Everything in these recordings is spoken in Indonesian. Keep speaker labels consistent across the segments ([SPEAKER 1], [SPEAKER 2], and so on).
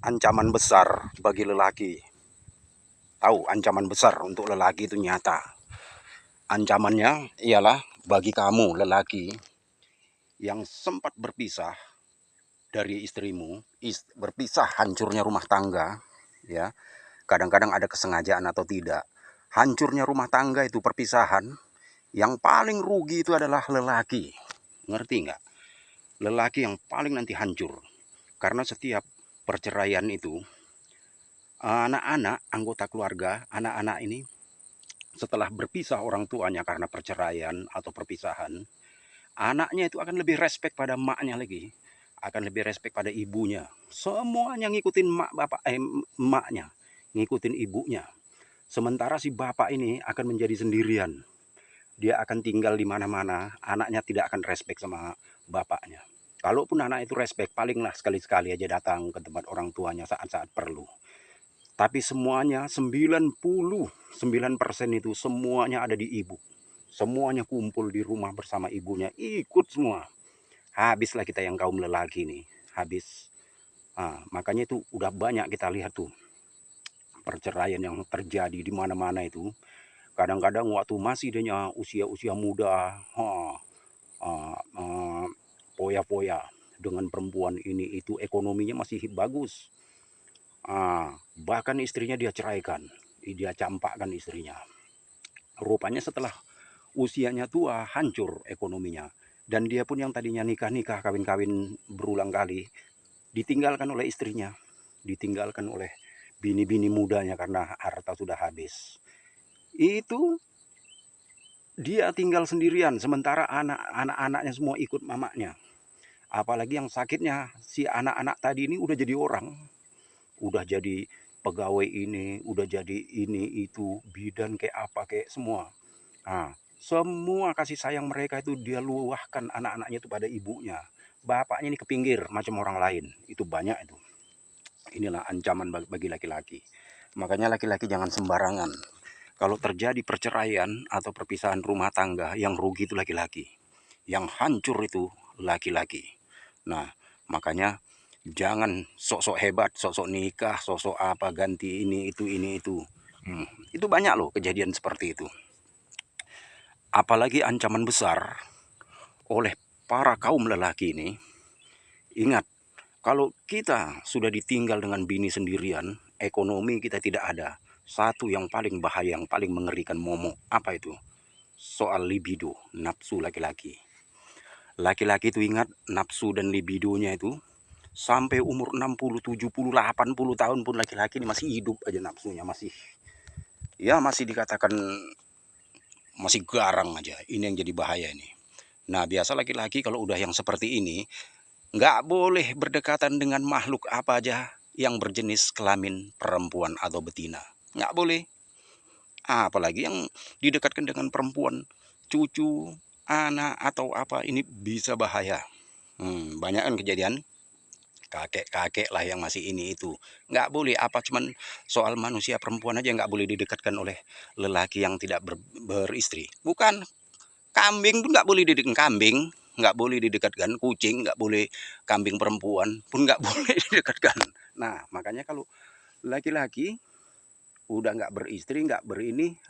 [SPEAKER 1] ancaman besar bagi lelaki. Tahu, ancaman besar untuk lelaki itu nyata. Ancamannya ialah bagi kamu lelaki yang sempat berpisah dari istrimu, berpisah hancurnya rumah tangga, ya. Kadang-kadang ada kesengajaan atau tidak. Hancurnya rumah tangga itu perpisahan, yang paling rugi itu adalah lelaki. Ngerti nggak? Lelaki yang paling nanti hancur. Karena setiap perceraian itu, anak-anak, anggota keluarga, anak-anak ini setelah berpisah orang tuanya karena perceraian atau perpisahan, anaknya itu akan lebih respek pada emaknya lagi, akan lebih respek pada ibunya. Semuanya ngikutin emaknya, ngikutin ibunya. Sementara si bapak ini akan menjadi sendirian. Dia akan tinggal di mana-mana, anaknya tidak akan respek sama bapaknya. Kalaupun anak itu respek, palinglah sekali-sekali aja datang ke tempat orang tuanya saat-saat perlu. Tapi semuanya 99% itu semuanya ada di ibu. Semuanya kumpul di rumah bersama ibunya, ikut semua. Habislah kita yang kaum lelaki nih, habis. Makanya itu udah banyak kita lihat tuh perceraian yang terjadi di mana-mana itu. Kadang-kadang waktu masih dia usia-usia muda, poya-poya dengan perempuan ini itu, ekonominya masih bagus. Bahkan istrinya dia ceraikan, dia campakkan istrinya. Rupanya setelah usianya tua, hancur ekonominya. Dan dia pun yang tadinya nikah-nikah, kawin-kawin berulang kali, ditinggalkan oleh istrinya, ditinggalkan oleh bini-bini mudanya karena harta sudah habis. Itu dia tinggal sendirian, sementara anak-anaknya semua ikut mamanya. Apalagi yang sakitnya, si anak-anak tadi ini udah jadi orang, udah jadi pegawai ini, udah jadi ini itu, bidan kayak apa kayak semua. Semua kasih sayang mereka itu dia luahkan anak-anaknya itu pada ibunya. Bapaknya ini ke pinggir macam orang lain. Itu banyak itu. Inilah ancaman bagi laki-laki. Makanya laki-laki jangan sembarangan. Kalau terjadi perceraian atau perpisahan rumah tangga, yang rugi itu laki-laki. Yang hancur itu laki-laki. Nah, makanya jangan sok-sok hebat, sok-sok nikah, sok-sok apa, ganti ini itu. Itu banyak loh kejadian seperti itu. Apalagi ancaman besar oleh para kaum lelaki ini. Ingat, kalau kita sudah ditinggal dengan bini sendirian, ekonomi kita tidak ada. Satu yang paling bahaya, yang paling mengerikan momok, apa itu? Soal libido, nafsu laki-laki. Laki-laki itu ingat, nafsu dan libidonya itu sampai umur 60, 70, 80 tahun pun laki-laki ini masih hidup aja nafsunya, masih dikatakan masih garang aja. Ini yang jadi bahaya ini. Nah, biasa laki-laki kalau udah yang seperti ini, nggak boleh berdekatan dengan makhluk apa aja yang berjenis kelamin perempuan atau betina. Nggak boleh. Apalagi yang didekatkan dengan perempuan, cucu, anak, atau apa, ini bisa bahaya. Banyak kan kejadian kakek-kakek lah yang masih ini itu. Nggak boleh, apa cuman soal manusia perempuan aja nggak boleh didekatkan oleh lelaki yang tidak beristri. Bukan, kambing pun nggak boleh didekatkan, nggak boleh didekatkan, kucing nggak boleh, kambing perempuan pun nggak boleh didekatkan. Nah, makanya kalau laki-laki udah nggak beristri, nggak berini,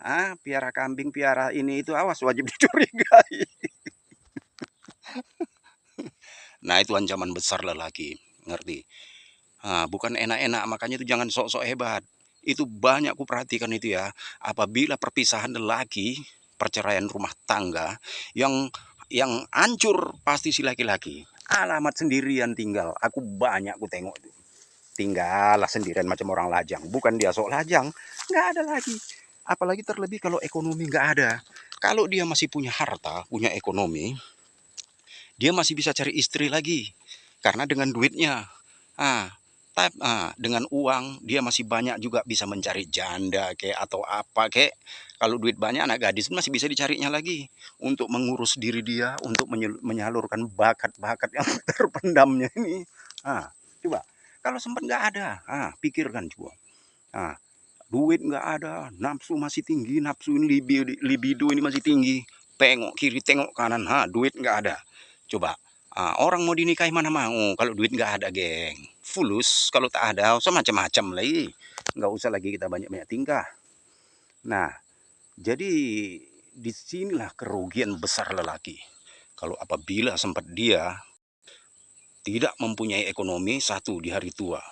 [SPEAKER 1] piara kambing, piara ini itu, awas, wajib dicurigai. Nah, itu ancaman besar lelaki, ngerti? Bukan enak-enak, makanya itu jangan sok-sok hebat. Itu banyak kuperhatikan itu ya, apabila perpisahan lelaki, perceraian rumah tangga, yang hancur pasti si laki-laki. Alamat sendirian tinggal, aku banyak ku tengok itu. Tinggallah sendirian macam orang lajang. Bukan dia sok lajang, nggak ada lagi. Apalagi terlebih kalau ekonomi nggak ada. Kalau dia masih punya harta, punya ekonomi, dia masih bisa cari istri lagi. Karena dengan duitnya, dengan uang dia masih banyak juga bisa mencari janda kayak atau apa kayak. Kalau duit banyak, anak gadis masih bisa dicarinya lagi untuk mengurus diri dia, untuk menyalurkan bakat-bakat yang terpendamnya ini. Coba kalau sempat nggak ada, pikirkan coba. Duit nggak ada, nafsu masih tinggi, nafsu ini libido ini masih tinggi. Tengok kiri, tengok kanan, duit nggak ada. Coba Orang mau dinikahi mana mau kalau duit nggak ada, geng. Fulus kalau tak ada, semacam-macam lagi. Nggak usah lagi kita banyak-banyak tingkah. Nah, jadi disinilah kerugian besar lelaki. Kalau apabila sempat dia tidak mempunyai ekonomi, satu di hari tua.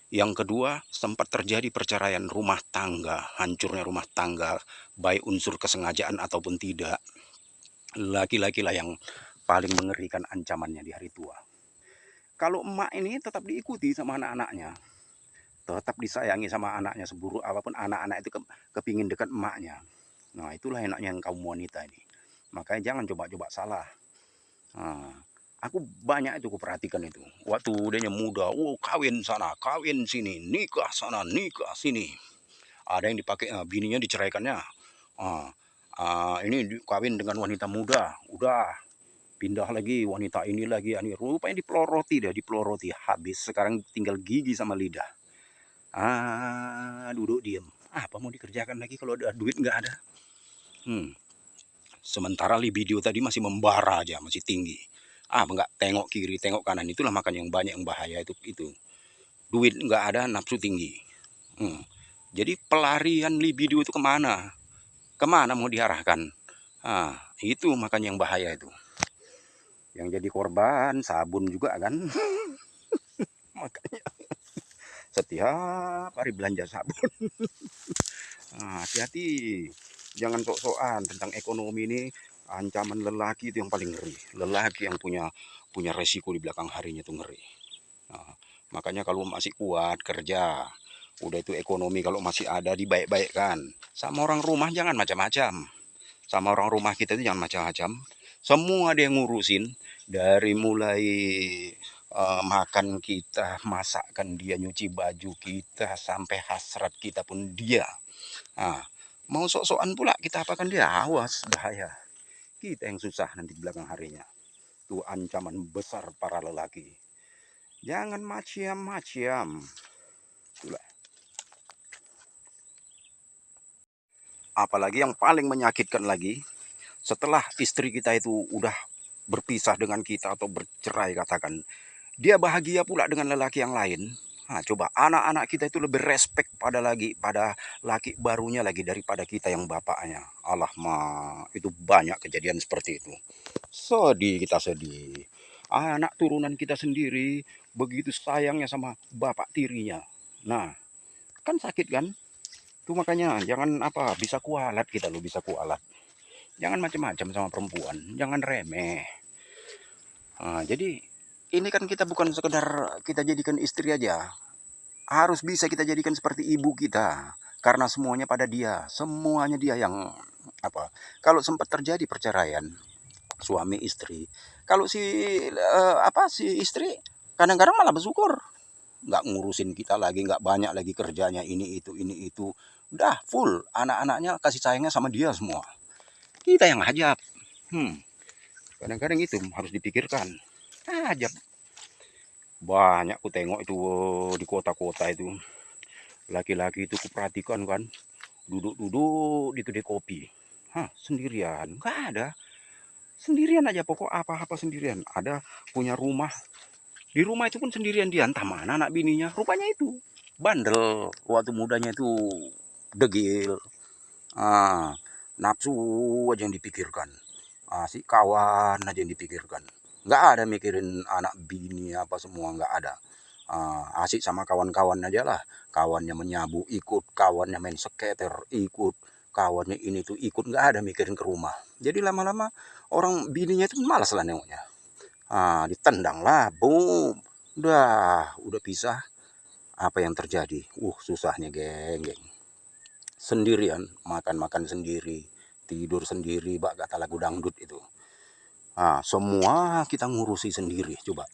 [SPEAKER 1] Yang kedua, sempat terjadi perceraian rumah tangga, hancurnya rumah tangga, baik unsur kesengajaan ataupun tidak. Laki-laki lah yang paling mengerikan ancamannya di hari tua. Kalau emak ini tetap diikuti sama anak-anaknya, tetap disayangi sama anaknya, seburuk apapun anak-anak itu kepingin dekat emaknya. Nah, itulah enaknya yang kaum wanita ini. Makanya jangan coba-coba salah. Nah, aku banyak itu kuperhatikan itu. Waktu dia muda, kawin sana, kawin sini, nikah sana, nikah sini. Ada yang dipakai, bininya diceraikannya. Ini kawin dengan wanita muda, udah pindah lagi wanita ini lagi, ini rupanya dipeloroti, dia dipeloroti habis. Sekarang tinggal gigi sama lidah. Duduk diem. Apa mau dikerjakan lagi kalau ada duit nggak ada? Sementara libido tadi masih membara aja, masih tinggi. Nggak tengok kiri, tengok kanan. Itulah makanya yang banyak yang bahaya itu. Duit nggak ada, nafsu tinggi. Jadi pelarian libido itu kemana? Kemana mau diarahkan? Itu makanya yang bahaya itu. Yang jadi korban sabun juga kan. Makanya setiap hari belanja sabun. Hati-hati. Jangan sok-sokan tentang ekonomi ini. Ancaman lelaki itu yang paling ngeri. Lelaki yang punya resiko di belakang harinya itu ngeri. Makanya kalau masih kuat kerja, udah itu ekonomi kalau masih ada dibaik-baikkan. Sama orang rumah jangan macam-macam. Sama orang rumah kita itu jangan macam-macam. Semua dia ngurusin, dari mulai makan kita, masakkan dia, nyuci baju kita, sampai hasrat kita pun dia. Mau sok-sokan pula kita apakan dia, awas, bahaya. Kita yang susah nanti di belakang harinya. Itu ancaman besar para lelaki. Jangan macam-macam. Apalagi yang paling menyakitkan lagi, setelah istri kita itu udah berpisah dengan kita atau bercerai katakan, dia bahagia pula dengan lelaki yang lain. Coba anak-anak kita itu lebih respect pada laki barunya lagi daripada kita yang bapaknya. Allah itu banyak kejadian seperti itu. Sedih, kita sedih. Anak turunan kita sendiri begitu sayangnya sama bapak tirinya. Nah, kan sakit kan? Itu makanya jangan bisa kualat kita loh, bisa kualat. Jangan macam-macam sama perempuan, jangan remeh. Jadi ini kan kita bukan sekedar kita jadikan istri aja, harus bisa kita jadikan seperti ibu kita, karena semuanya pada dia, semuanya dia yang kalau sempat terjadi perceraian suami istri, kalau si istri kadang-kadang malah bersyukur, nggak ngurusin kita lagi, nggak banyak lagi kerjanya, ini itu, udah full anak-anaknya kasih sayangnya sama dia semua, kita yang hajab. Kadang-kadang itu harus dipikirkan. Hajab banyak ku tengok itu di kota-kota itu, laki-laki itu kuperhatikan kan, duduk-duduk di kedai kopi, sendirian, nggak ada, sendirian aja, pokok apa-apa sendirian. Ada punya rumah, di rumah itu pun sendirian dia, entah mana anak bininya, rupanya itu bandel, waktu mudanya itu degil, nafsu aja yang dipikirkan, si kawan aja yang dipikirkan, nggak ada mikirin anak bini apa semua, nggak ada. Asik sama kawan-kawan aja lah, kawannya menyabu ikut, kawannya main skater ikut, kawannya ini tuh ikut, nggak ada mikirin ke rumah. Jadi lama-lama orang bininya itu malas lah nengoknya. Ditendang lah, boom, udah pisah. Apa yang terjadi? Susahnya geng. Sendirian, makan sendiri, tidur sendiri, bak kata lagu dangdut itu. Semua kita ngurusi sendiri, coba.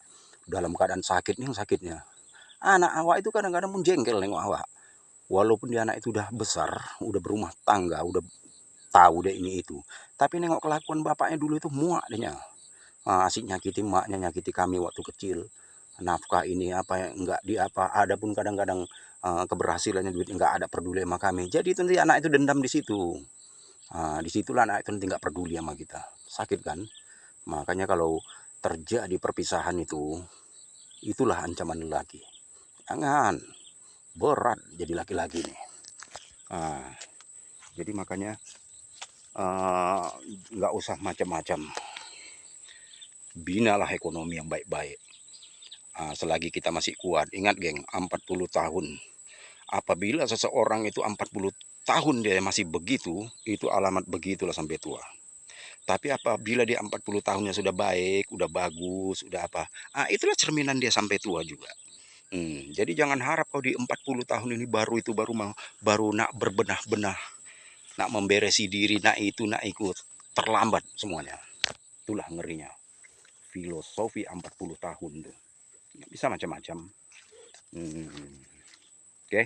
[SPEAKER 1] Dalam keadaan sakit nih, sakitnya. Anak awak itu kadang-kadang pun jengkel nengok awak. Walaupun dia anak itu udah besar, udah berumah tangga, udah tahu deh ini itu. Tapi nengok kelakuan bapaknya dulu itu muak dehnya. Asik nyakiti maknya, nyakiti kami waktu kecil. Nafkah ini apa enggak di apa, ada pun kadang-kadang keberhasilannya duit enggak ada peduli sama kami. Jadi itu nanti anak itu dendam di situ. Disitulah anak itu nanti enggak peduli sama kita. Sakit kan? Makanya kalau terjadi perpisahan itu, itulah ancaman lelaki. Jangan berat jadi laki-laki nih. Nah, jadi makanya nggak usah macam-macam. Binalah ekonomi yang baik-baik. Selagi kita masih kuat, ingat geng, 40 tahun. Apabila seseorang itu 40 tahun dia masih begitu, itu alamat begitulah sampai tua. Tapi apabila dia 40 tahunnya sudah baik, udah bagus, udah apa, itulah cerminan dia sampai tua juga. Jadi jangan harap kau di 40 tahun ini baru nak berbenah-benah, nak memberesi diri, nak itu, nak ikut. Terlambat semuanya. Itulah ngerinya. Filosofi 40 tahun tuh. Nggak bisa macam-macam. Oke.